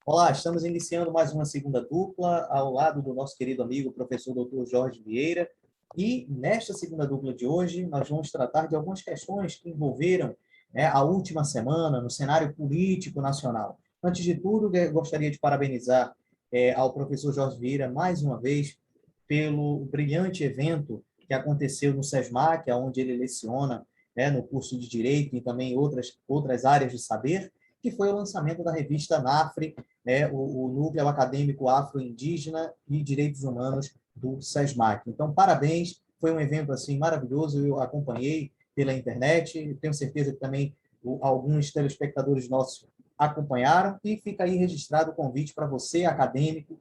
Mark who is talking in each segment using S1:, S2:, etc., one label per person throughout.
S1: Olá, estamos iniciando mais uma segunda dupla ao lado do nosso querido amigo, professor Dr. Jorge Vieira. E nesta segunda dupla de hoje, nós vamos tratar de algumas questões que envolveram, a última semana no cenário político nacional. Antes de tudo, eu gostaria de parabenizar ao professor Jorge Vieira mais uma vez pelo brilhante evento que aconteceu no SESMAC, onde ele leciona, no curso de Direito e também em outras áreas de saber, que foi o lançamento da revista NAFRE, o Núcleo Acadêmico Afro-Indígena e Direitos Humanos do SESMAC. Então, parabéns, foi um evento assim maravilhoso, eu acompanhei pela internet, tenho certeza que também alguns telespectadores nossos acompanharam, e fica aí registrado o convite para você, acadêmico,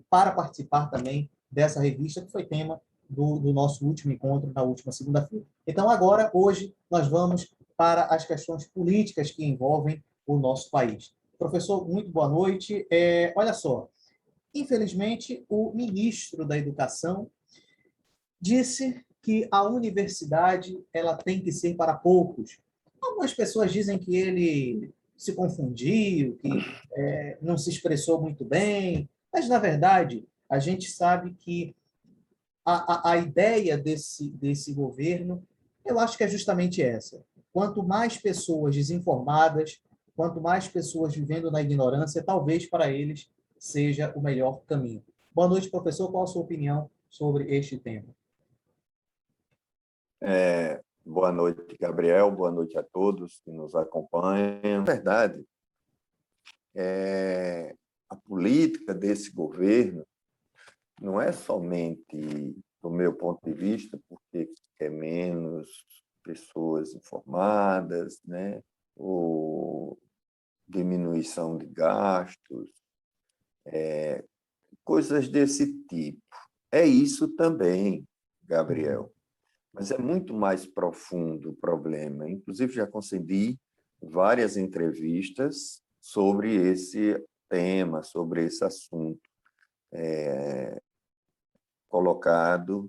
S1: para participar também dessa revista, que foi tema do nosso último encontro na última segunda-feira. Então, agora, hoje, nós vamos para as questões políticas que envolvem o nosso país. Professor, muito boa noite. Olha só, infelizmente, o ministro da Educação disse que a universidade ela tem que ser para poucos. Algumas pessoas dizem que ele se confundiu, que não se expressou muito bem, mas, na verdade, a gente sabe que a ideia desse governo, eu acho que é justamente essa. Quanto mais pessoas desinformadas, quanto mais pessoas vivendo na ignorância, talvez para eles seja o melhor caminho. Boa noite, professor. Qual a sua opinião sobre este tema?
S2: Boa noite, Gabriel. Boa noite a todos que nos acompanham. Na verdade, a política desse governo não é somente, do meu ponto de vista, porque quer menos pessoas informadas, né? Ou diminuição de gastos, coisas desse tipo. É isso também, Gabriel. Mas é muito mais profundo o problema. Inclusive, já concedi várias entrevistas sobre esse tema, sobre esse assunto, colocado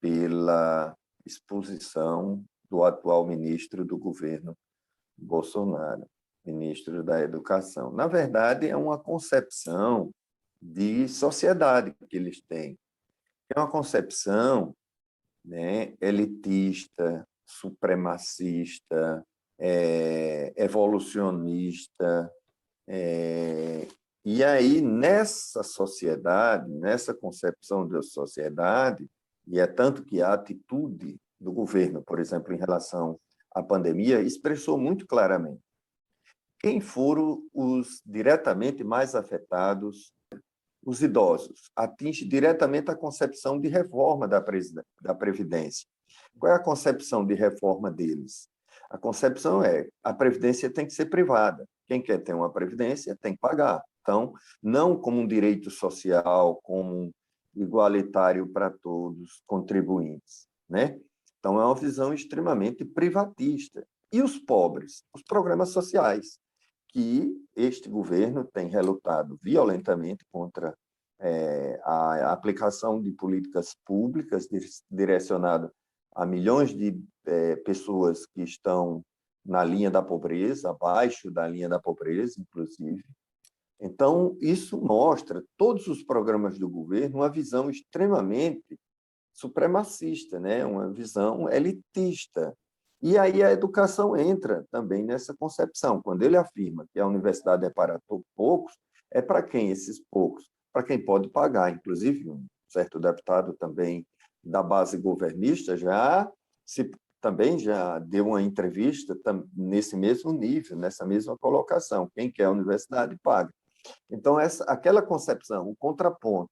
S2: pela exposição do atual ministro do governo Bolsonaro, ministro da Educação. Na verdade, é uma concepção de sociedade que eles têm. É uma concepção, né, elitista, supremacista, evolucionista. E aí, nessa sociedade, nessa concepção da sociedade, e é tanto que a atitude do governo, por exemplo, em relação à pandemia, expressou muito claramente quem foram os diretamente mais afetados. Os idosos, atinge diretamente a concepção de reforma da Previdência. Qual é a concepção de reforma deles? A concepção é a Previdência tem que ser privada. Quem quer ter uma Previdência tem que pagar. Então, não como um direito social, como igualitário para todos, contribuintes, né? Então, é uma visão extremamente privatista. E os pobres? Os programas sociais, que este governo tem relutado violentamente contra a aplicação de políticas públicas direcionadas a milhões de pessoas que estão na linha da pobreza, abaixo da linha da pobreza, inclusive. Então, isso mostra, todos os programas do governo, uma visão extremamente supremacista, né? Uma visão elitista. E aí a educação entra também nessa concepção. Quando ele afirma que a universidade é para poucos, é para quem esses poucos? Para quem pode pagar. Inclusive, um certo deputado também da base governista também já deu uma entrevista nesse mesmo nível, nessa mesma colocação. Quem quer a universidade, paga. Então, aquela concepção, o contraponto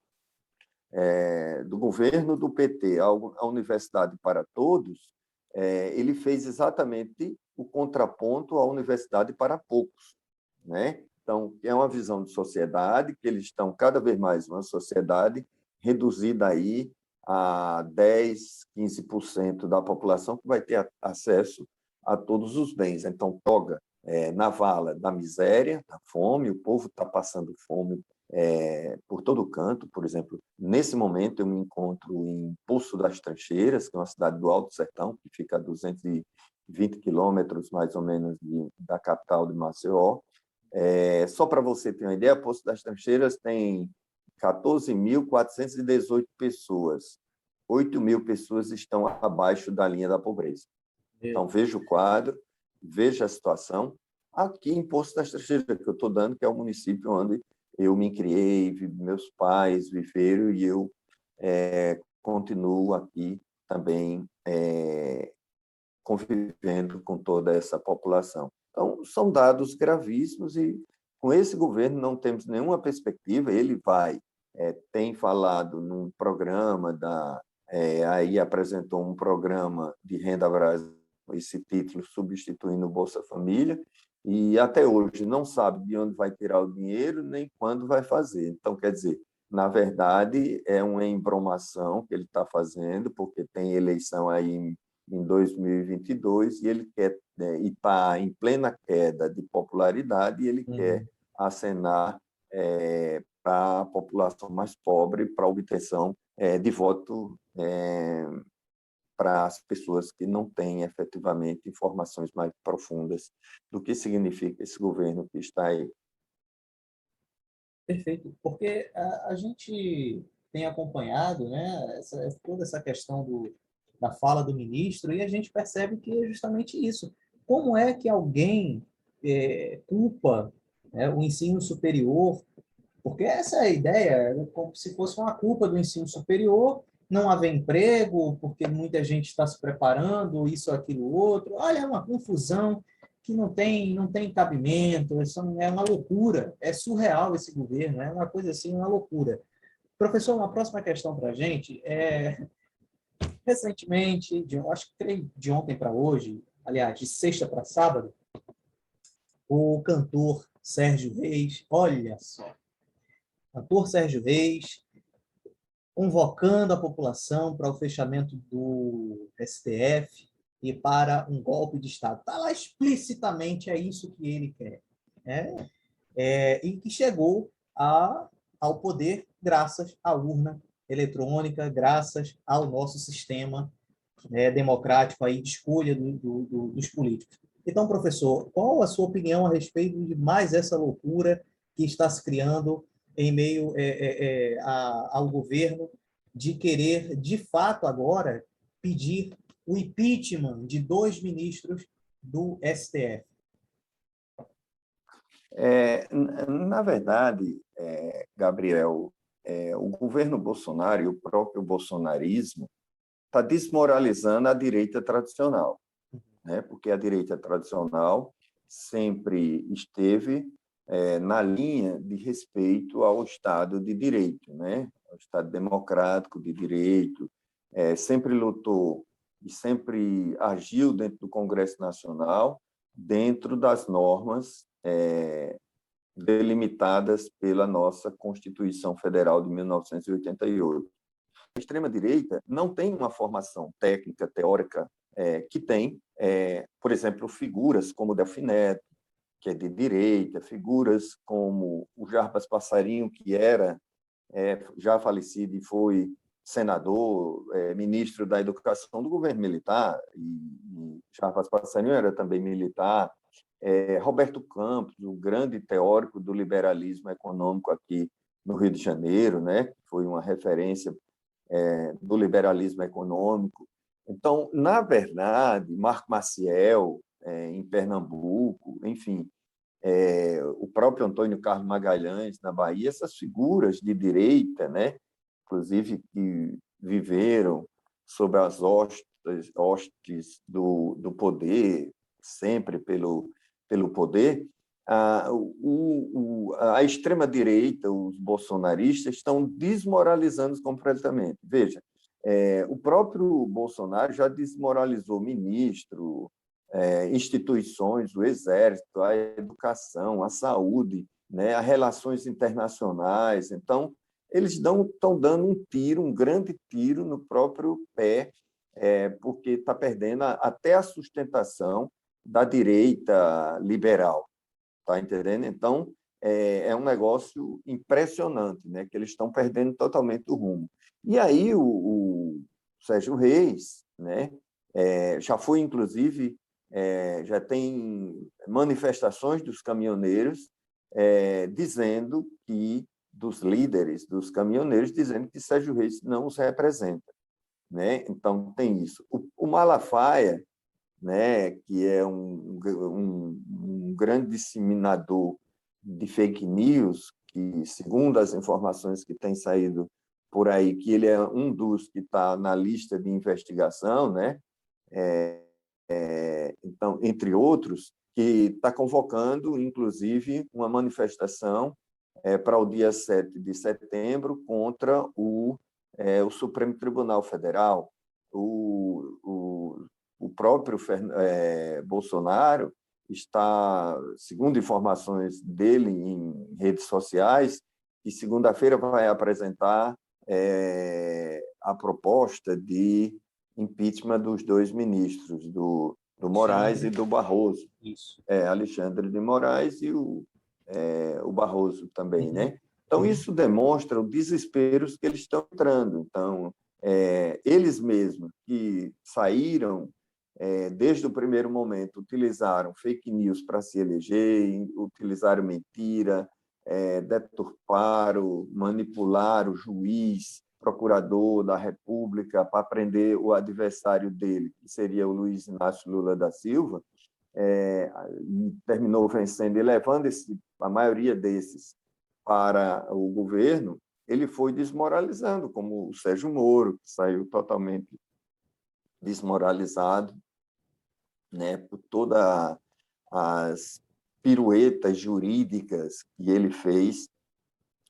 S2: do governo do PT à Universidade para Todos, ele fez exatamente o contraponto à Universidade para Poucos, né? Então, é uma visão de sociedade, que eles estão cada vez mais uma sociedade reduzida aí a 10, 15% da população que vai ter acesso a todos os bens. Então, toga na vala da miséria, da fome, o povo está passando fome por todo canto. Por exemplo, nesse momento eu me encontro em Poço das Trincheiras, que é uma cidade do Alto Sertão, que fica a 220 quilômetros, mais ou menos, da capital de Maceió. Só para você ter uma ideia, Poço das Trincheiras tem 14.418 pessoas. 8.000 pessoas estão abaixo da linha da pobreza. Então, veja o quadro, veja a situação. Aqui em Poço das Trincheiras, que eu estou dando, que é o município onde eu me criei, meus pais viveram, e eu continuo aqui também convivendo com toda essa população. Então, são dados gravíssimos e, com esse governo, não temos nenhuma perspectiva. Ele tem falado num programa, aí apresentou um programa de Renda Brasil, esse título substituindo o Bolsa Família, e até hoje não sabe de onde vai tirar o dinheiro nem quando vai fazer. Então, quer dizer, na verdade, é uma embromação que ele está fazendo, porque tem eleição aí em 2022 e ele quer, e está em plena queda de popularidade, e ele quer acenar para a população mais pobre, para a obtenção de voto para as pessoas que não têm efetivamente informações mais profundas do que significa esse governo que está aí.
S1: Perfeito, porque a gente tem acompanhado, né, toda essa questão da fala do ministro, e a gente percebe que é justamente isso. Como é que alguém culpa, né, o ensino superior? Porque essa é a ideia, é como se fosse uma culpa do ensino superior, não haver emprego, porque muita gente está se preparando, isso, aquilo, outro. Olha, é uma confusão que não tem cabimento, é uma loucura, é surreal esse governo, é uma coisa assim, uma loucura. Professor, uma próxima questão para a gente recentemente, acho que de ontem para hoje, aliás, de sexta para sábado, o cantor Sérgio Reis, olha só, cantor Sérgio Reis, convocando a população para o fechamento do STF e para um golpe de Estado. Está lá explicitamente, é isso que ele quer. Né? E que chegou ao poder graças à urna eletrônica, graças ao nosso sistema democrático aí de escolha dos políticos. Então, professor, qual a sua opinião a respeito de mais essa loucura que está se criando em meio ao governo de querer, de fato, agora, pedir o impeachment de 2 ministros do STF?
S2: Na verdade, Gabriel, o governo Bolsonaro e o próprio bolsonarismo está desmoralizando a direita tradicional, né? Porque a direita tradicional sempre esteve na linha de respeito ao Estado de Direito, né? Ao Estado democrático de direito, sempre lutou e sempre agiu dentro do Congresso Nacional, dentro das normas delimitadas pela nossa Constituição Federal de 1988. A extrema-direita não tem uma formação técnica, teórica, que tem, por exemplo, figuras como Delfim Neto, que é de direita, figuras como o Jarbas Passarinho, que era já falecido e foi senador, ministro da Educação do governo militar, e Jarbas Passarinho era também militar. Roberto Campos, o grande teórico do liberalismo econômico aqui no Rio de Janeiro, né? Foi uma referência do liberalismo econômico. Então, na verdade, Marco Maciel, em Pernambuco, enfim, o próprio Antônio Carlos Magalhães, na Bahia, essas figuras de direita, né? Inclusive que viveram sob as hostes do poder, sempre pelo poder, a extrema-direita, os bolsonaristas, estão desmoralizando completamente. Veja, o próprio Bolsonaro já desmoralizou ministro, instituições, o Exército, a educação, a saúde, né, as relações internacionais. Então, eles estão dando um grande tiro no próprio pé, porque está perdendo até a sustentação da direita liberal, tá entendendo? Então, é um negócio impressionante, né? Que eles estão perdendo totalmente o rumo. E aí o Sérgio Reis, né? Já foi, inclusive, já tem manifestações dos caminhoneiros dizendo que, dos líderes, dos caminhoneiros, dizendo que Sérgio Reis não os representa, né? Então, tem isso. O Malafaia, né, que é um grande disseminador de fake news, que, segundo as informações que têm saído por aí, que ele é um dos que está na lista de investigação, né? Então, entre outros, que está convocando, inclusive, uma manifestação para o dia 7 de setembro contra o Supremo Tribunal Federal. O próprio Bolsonaro está, segundo informações dele em redes sociais, que segunda-feira vai apresentar a proposta de impeachment dos dois ministros, do Moraes e do Barroso.
S1: Isso.
S2: Alexandre de Moraes e o Barroso também, né? Então, isso demonstra o desespero que eles estão entrando. Então, eles mesmos que saíram, desde o primeiro momento, utilizaram fake news para se eleger, utilizaram mentira, deturparam, manipularam o juiz, procurador da República para prender o adversário dele, que seria o Luiz Inácio Lula da Silva, terminou vencendo e levando a maioria desses para o governo. Ele foi desmoralizando, como o Sérgio Moro, que saiu totalmente desmoralizado, né, por todas as piruetas jurídicas que ele fez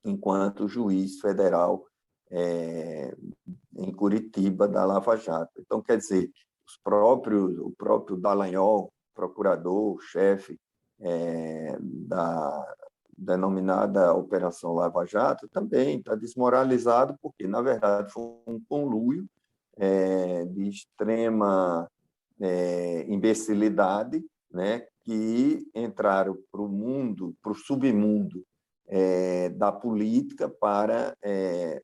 S2: enquanto juiz federal em Curitiba, da Lava Jato. Então, quer dizer, o próprio Dallagnol, procurador, chefe da denominada Operação Lava Jato, também está desmoralizado, porque, na verdade, foi um conluio de extrema imbecilidade, né, que entraram para o mundo, para o submundo da política para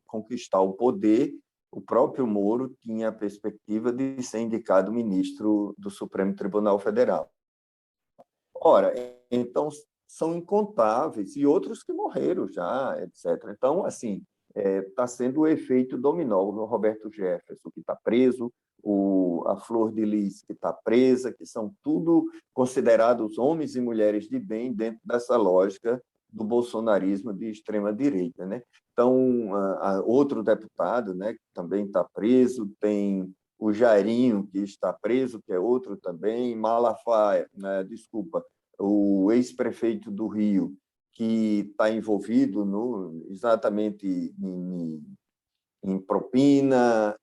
S2: conquistar o poder. O próprio Moro tinha a perspectiva de ser indicado ministro do Supremo Tribunal Federal. Ora, então, são incontáveis, e outros que morreram já, etc. Então, assim, está sendo o efeito dominó. O Roberto Jefferson, que está preso, a Flor de Lis, que está presa, que são tudo considerados homens e mulheres de bem dentro dessa lógica do bolsonarismo de extrema-direita, né? Então, outro deputado, né, que também está preso, tem o Jairinho, que está preso, que é outro também, Malafaia, né, desculpa, o ex-prefeito do Rio, que está envolvido exatamente em propina,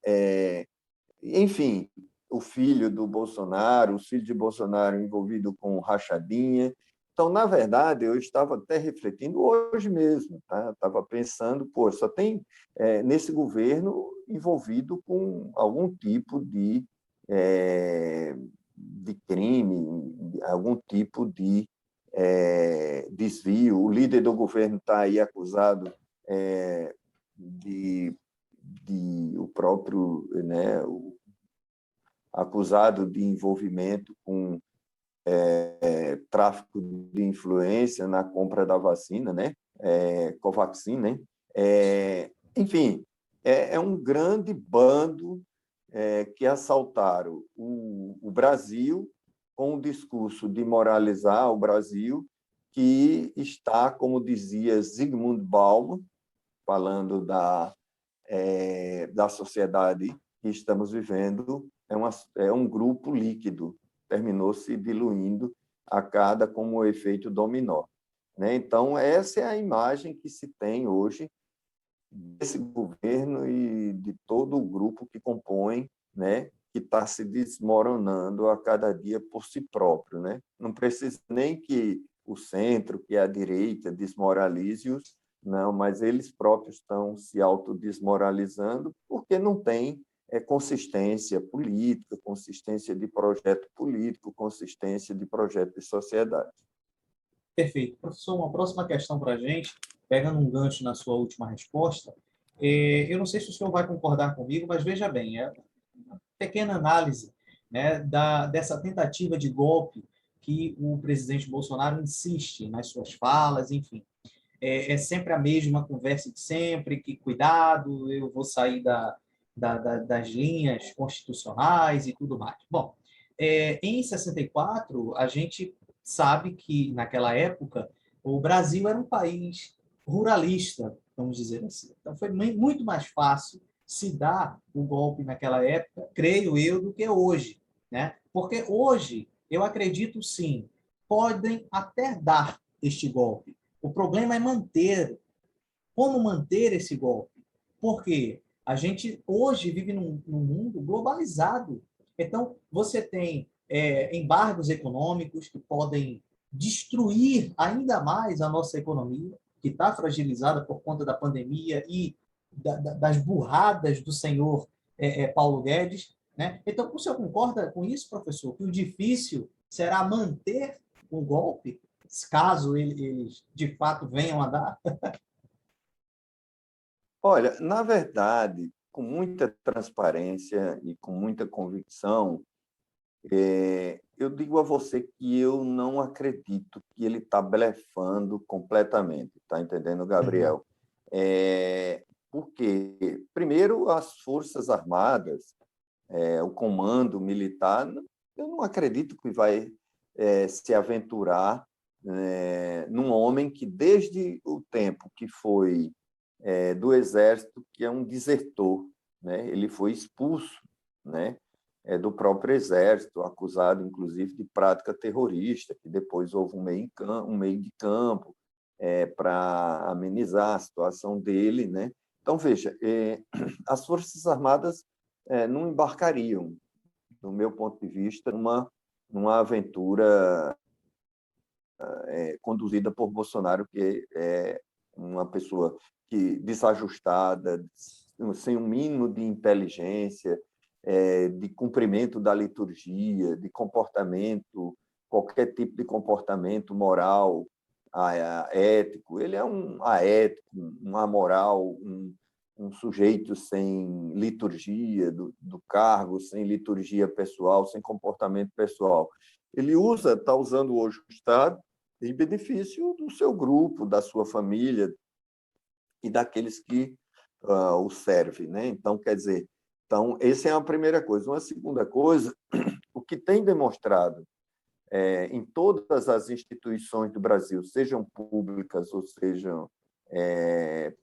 S2: enfim, o filho do Bolsonaro, os filhos de Bolsonaro envolvido com rachadinha. Então, na verdade, eu estava até refletindo hoje mesmo, tá? Estava pensando, só tem nesse governo envolvido com algum tipo de crime, algum tipo de desvio. O líder do governo está aí acusado o próprio, né, acusado de envolvimento com tráfico de influência na compra da vacina, né? Covaxin, né? Enfim, é um grande bando que assaltaram o Brasil com o discurso de moralizar o Brasil, que está, como dizia Zygmunt Bauman, falando da sociedade que estamos vivendo, é um grupo líquido, terminou se diluindo como efeito dominó, né? Então, essa é a imagem que se tem hoje desse governo e de todo o grupo que compõe, né, que está se desmoronando a cada dia por si próprio, né? Não precisa nem que o centro, que é a direita, desmoralize-os, não, mas eles próprios estão se autodesmoralizando porque não tem consistência política, consistência de projeto político, consistência de projeto de sociedade.
S1: Perfeito. Professor, uma próxima questão para a gente, pegando um gancho na sua última resposta. Eu não sei se o senhor vai concordar comigo, mas veja bem, uma pequena análise, né, dessa tentativa de golpe que o presidente Bolsonaro insiste nas suas falas, enfim. É sempre a mesma conversa de sempre, que cuidado, eu vou sair das linhas constitucionais e tudo mais. Bom, em 64, a gente sabe que, naquela época, o Brasil era um país ruralista, vamos dizer assim. Então, foi muito mais fácil se dar o golpe naquela época, creio eu, do que hoje, né? Porque hoje, eu acredito sim, podem até dar este golpe. O problema é manter. Como manter esse golpe? Porque a gente hoje vive num mundo globalizado. Então, você tem embargos econômicos que podem destruir ainda mais a nossa economia, que está fragilizada por conta da pandemia e das burradas do senhor Paulo Guedes. Né? Então, o senhor concorda com isso, professor? Que o difícil será manter o golpe, caso eles de fato venham a dar?
S2: Olha, na verdade, com muita transparência e com muita convicção, eu digo a você que eu não acredito que ele está blefando completamente, está entendendo, Gabriel? Porque, primeiro, as Forças Armadas, o comando militar, eu não acredito que vai se aventurar num homem que, desde o tempo que foi do Exército, que é um desertor, né? Ele foi expulso, né? Do próprio Exército, acusado, inclusive, de prática terrorista, que depois houve um meio de campo para amenizar a situação dele, né? Então, veja, as Forças Armadas não embarcariam, do meu ponto de vista, numa aventura conduzida por Bolsonaro, que é uma pessoa desajustada, sem um mínimo de inteligência, de cumprimento da liturgia, de comportamento, qualquer tipo de comportamento moral, ético. Ele é um aético, um amoral, um sujeito sem liturgia do cargo, sem liturgia pessoal, sem comportamento pessoal. Ele está usando hoje o Estado em benefício do seu grupo, da sua família e daqueles que o servem, né? Então, quer dizer, essa é a primeira coisa. Uma segunda coisa, o que tem demonstrado em todas as instituições do Brasil, sejam públicas ou sejam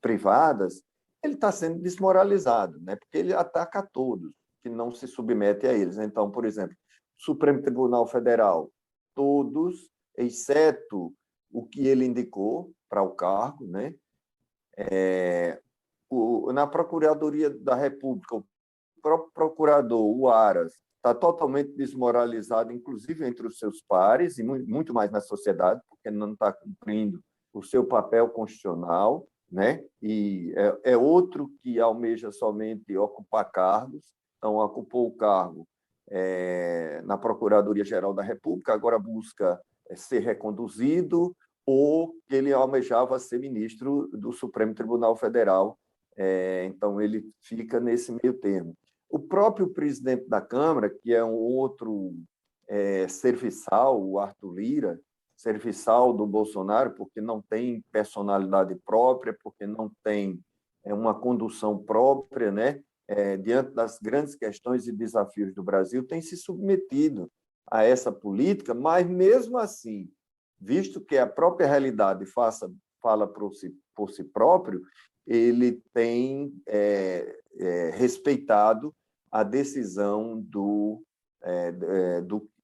S2: privadas, ele está sendo desmoralizado, né? Porque ele ataca a todos que não se submetem a eles. Então, por exemplo, Supremo Tribunal Federal, todos, exceto o que ele indicou para o cargo, né? Na Procuradoria da República, o próprio procurador, o Aras, está totalmente desmoralizado, inclusive entre os seus pares, e muito mais na sociedade, porque não está cumprindo o seu papel constitucional, né? E é outro que almeja somente ocupar cargos, então ocupou o cargo na Procuradoria-Geral da República, agora busca ser reconduzido, ou que ele almejava ser ministro do Supremo Tribunal Federal, então ele fica nesse meio termo. O próprio presidente da Câmara, que é um outro serviçal, o Arthur Lira, serviçal do Bolsonaro, porque não tem personalidade própria, porque não tem uma condução própria, né? Diante das grandes questões e desafios do Brasil, tem se submetido a essa política, mas, mesmo assim, visto que a própria realidade fala por si próprio, ele tem respeitado a decisão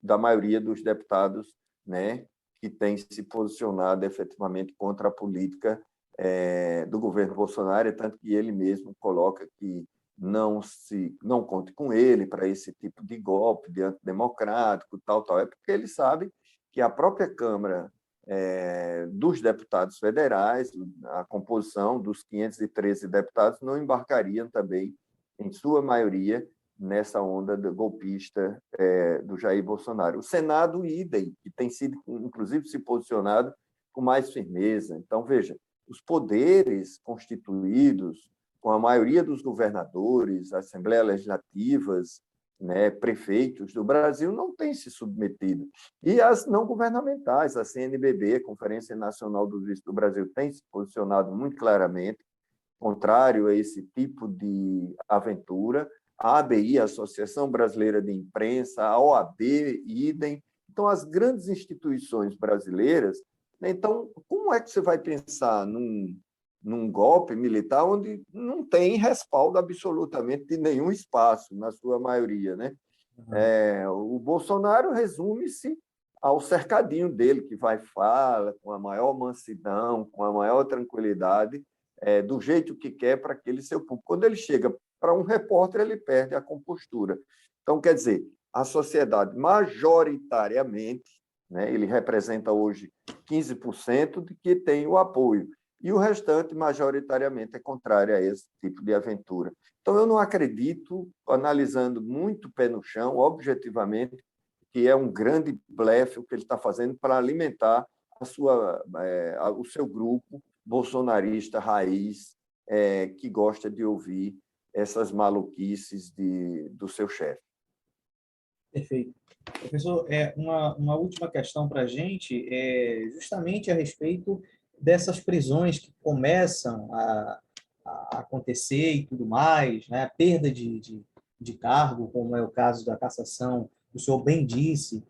S2: da maioria dos deputados, né, que tem se posicionado efetivamente contra a política do governo Bolsonaro, tanto que ele mesmo coloca que não conte com ele para esse tipo de golpe de antidemocrático, tal. É porque ele sabe que a própria Câmara dos deputados federais, a composição dos 513 deputados, não embarcariam também, em sua maioria, nessa onda golpista do Jair Bolsonaro. O Senado, idem, que tem sido, inclusive, se posicionado com mais firmeza. Então, veja, os poderes constituídos, com a maioria dos governadores, assembleias legislativas, né, prefeitos do Brasil não têm se submetido. E as não governamentais, a CNBB, Conferência Nacional dos Bispos do Brasil, tem se posicionado muito claramente contrário a esse tipo de aventura. A ABI, a Associação Brasileira de Imprensa, a OAB, idem. Então, as grandes instituições brasileiras. Então, como é que você vai pensar num golpe militar onde não tem respaldo absolutamente de nenhum espaço, na sua maioria, né? O Bolsonaro resume-se ao cercadinho dele, que vai fala com a maior mansidão, com a maior tranquilidade, do jeito que quer para aquele seu público. Quando ele chega para um repórter, ele perde a compostura. Então, quer dizer, a sociedade majoritariamente, né, ele representa hoje 15% de que tem o apoio, e o restante, majoritariamente, é contrário a esse tipo de aventura. Então, eu não acredito, analisando muito pé no chão, objetivamente, que é um grande blefe o que ele está fazendo para alimentar o seu grupo bolsonarista raiz, que gosta de ouvir essas maluquices do seu chefe.
S1: Perfeito. Professor, uma última questão para a gente é justamente a respeito dessas prisões que começam a acontecer e tudo mais, né? A perda de cargo, como é o caso da cassação, o senhor bem disse,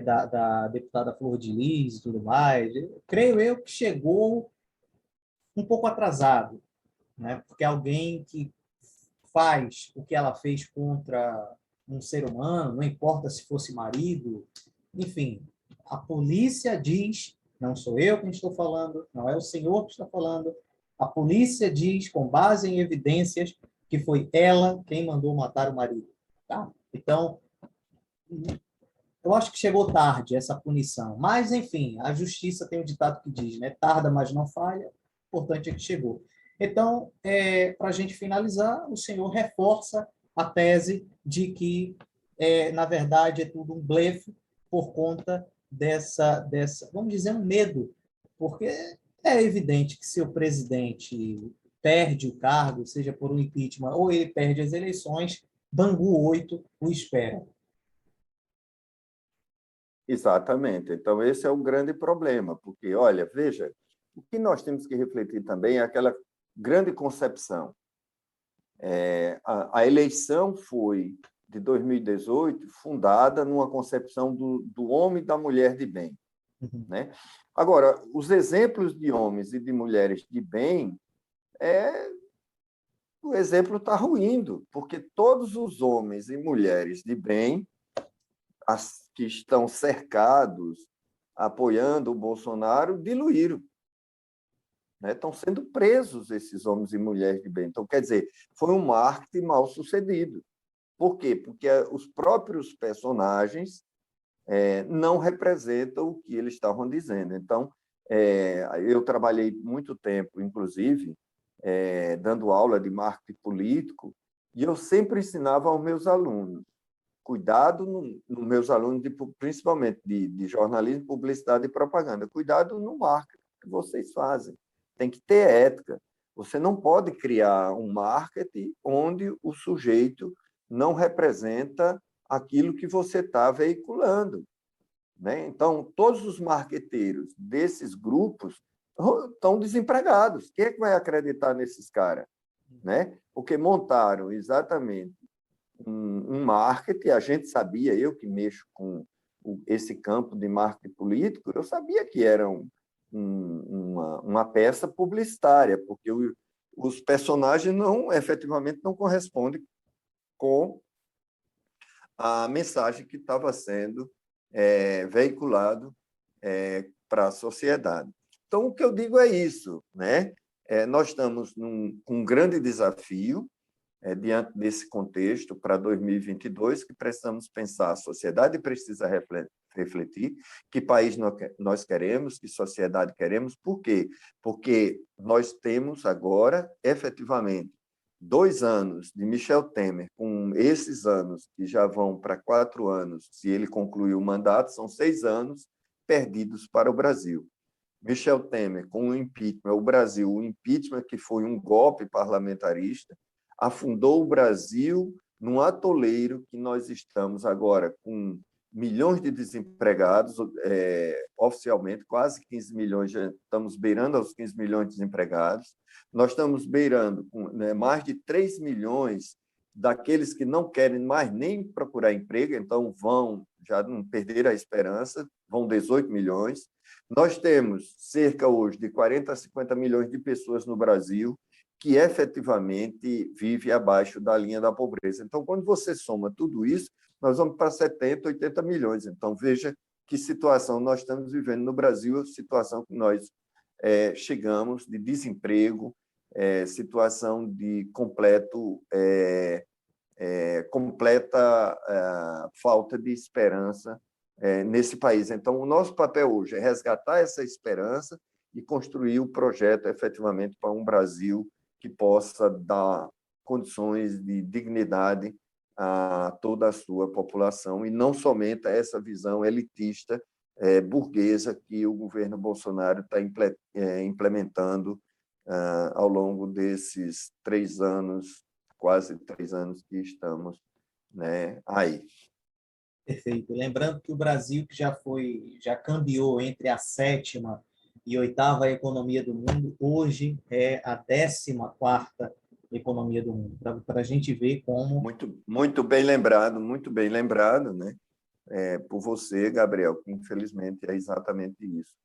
S1: da deputada Flor de Lis e tudo mais. Creio eu que chegou um pouco atrasado, né? Porque alguém que faz o que ela fez contra um ser humano, não importa se fosse marido, enfim, a polícia diz, não sou eu quem estou falando, não é o senhor que está falando, a polícia diz, com base em evidências, que foi ela quem mandou matar o marido. Tá? Então, eu acho que chegou tarde essa punição. Mas, enfim, a justiça tem um ditado que diz, né? Tarda, mas não falha. O importante é que chegou. Então, para a gente finalizar, o senhor reforça a tese de que, na verdade, é tudo um blefe por conta vamos dizer, um medo. Porque é evidente que se o presidente perde o cargo, seja por um impeachment ou ele perde as eleições, Bangu 8 o espera.
S2: Exatamente. Então, esse é o grande problema, porque, olha, veja, o que nós temos que refletir também é aquela grande concepção. A eleição foi, de 2018, fundada numa concepção do homem e da mulher de bem.
S1: Uhum.
S2: Né? Agora, os exemplos de homens e de mulheres de bem, o exemplo está ruindo, porque todos os homens e mulheres de bem, que estão cercados, apoiando o Bolsonaro, diluíram. Né? Estão sendo presos esses homens e mulheres de bem. Então, quer dizer, foi um marketing mal sucedido. Por quê? Porque os próprios personagens não representam o que eles estavam dizendo. Então, eu trabalhei muito tempo, inclusive, dando aula de marketing político, e eu sempre ensinava aos meus alunos, cuidado nos meus alunos, principalmente de jornalismo, publicidade e propaganda, cuidado no marketing que vocês fazem. Tem que ter ética. Você não pode criar um marketing onde o sujeito não representa aquilo que você está veiculando. Né? Então, todos os marqueteiros desses grupos estão desempregados. Quem é que vai acreditar nesses caras? Né? Porque montaram exatamente um marketing, a gente sabia, eu que mexo com esse campo de marketing político, eu sabia que era uma peça publicitária, porque os personagens efetivamente não correspondem com a mensagem que estava sendo veiculado para a sociedade. Então, o que eu digo é isso, né? Nós estamos com um grande desafio diante desse contexto para 2022, que precisamos pensar, a sociedade precisa refletir que país nós queremos, que sociedade queremos. Por quê? Porque nós temos agora, efetivamente, 2 anos de Michel Temer, com esses anos que já vão para 4 anos, se ele concluir o mandato, são 6 anos perdidos para o Brasil. Michel Temer, com o impeachment, o Brasil, o impeachment que foi um golpe parlamentarista, afundou o Brasil num atoleiro que nós estamos agora com milhões de desempregados, oficialmente, quase 15 milhões, já estamos beirando aos 15 milhões de desempregados, nós estamos beirando com, né, mais de 3 milhões daqueles que não querem mais nem procurar emprego, então já não perderam a esperança, vão 18 milhões. Nós temos cerca hoje de 40 a 50 milhões de pessoas no Brasil que efetivamente vive abaixo da linha da pobreza. Então, quando você soma tudo isso, nós vamos para 70, 80 milhões. Então, veja que situação nós estamos vivendo no Brasil, a situação que nós chegamos de desemprego, situação de completa falta de esperança nesse país. Então, o nosso papel hoje é resgatar essa esperança e construir o projeto, efetivamente, para um Brasil que possa dar condições de dignidade a toda a sua população e não somente a essa visão elitista, burguesa que o governo Bolsonaro está implementando ao longo desses 3 anos, quase 3 anos que estamos, né, aí.
S1: Perfeito. Lembrando que o Brasil, que já cambiou entre a 7ª e 8ª economia do mundo, hoje é a 14ª economia do mundo. Para a gente ver como...
S2: Muito bem lembrado, né? Por você, Gabriel, que infelizmente é exatamente isso,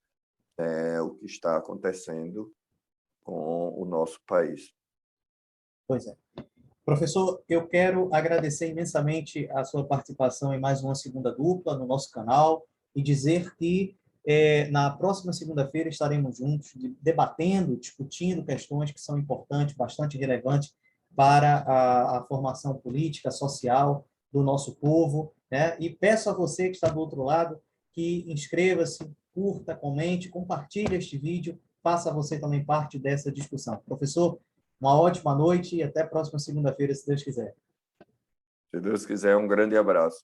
S2: o que está acontecendo com o nosso país.
S1: Pois é. Professor, eu quero agradecer imensamente a sua participação em mais uma segunda dupla no nosso canal e dizer que na próxima segunda-feira estaremos juntos debatendo, discutindo questões que são importantes, bastante relevantes para a formação política, social do nosso povo, né? E peço a você que está do outro lado que inscreva-se, curta, comente, compartilhe este vídeo, faça você também parte dessa discussão. Professor, uma ótima noite e até a próxima segunda-feira, se Deus quiser.
S2: Se Deus quiser, um grande abraço.